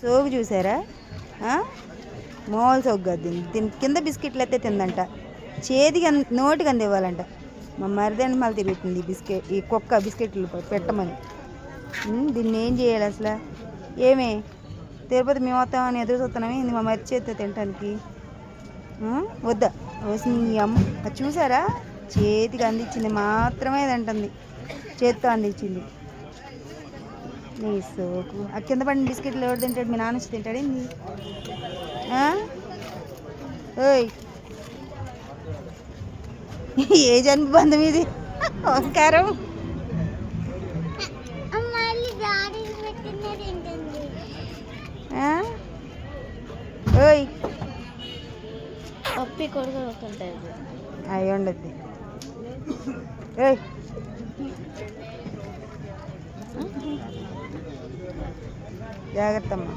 సోగు చూసారా? మామూలు సోగు కాదు. దీని కింద బిస్కెట్లు అయితే తిందంట, చేతికి నోటికి అంది ఇవ్వాలంట. మా మరిదండి మళ్ళీ తిరుగుతుంది ఈ కుక్క బిస్కెట్లు పెట్టమని. దీన్ని ఏం చేయాలి అసలు? ఏమే తిరుపతి మేము వస్తామని ఎదురు చూస్తున్నామే, ఇది మా మర్చి చేస్తే తినటానికి వద్దా? వచ్చి అమ్మ అది చూసారా? చేతికి అందించింది మాత్రమే తింటుంది, చేతితో అందించింది. నీ సోకు ఆ కింద పడిన బిస్కెట్లు ఎవరు తింటాడు? మీ నాన్న వచ్చి తింటాడేంది? ఓయ్ ఏ జన్మ బంధం ఇది? ఓంకారం ఓయ్ పప్పి కొడుకుంటుంది అవి ఉండద్ది. ఓయ్ జాగ్రత్త అమ్మా.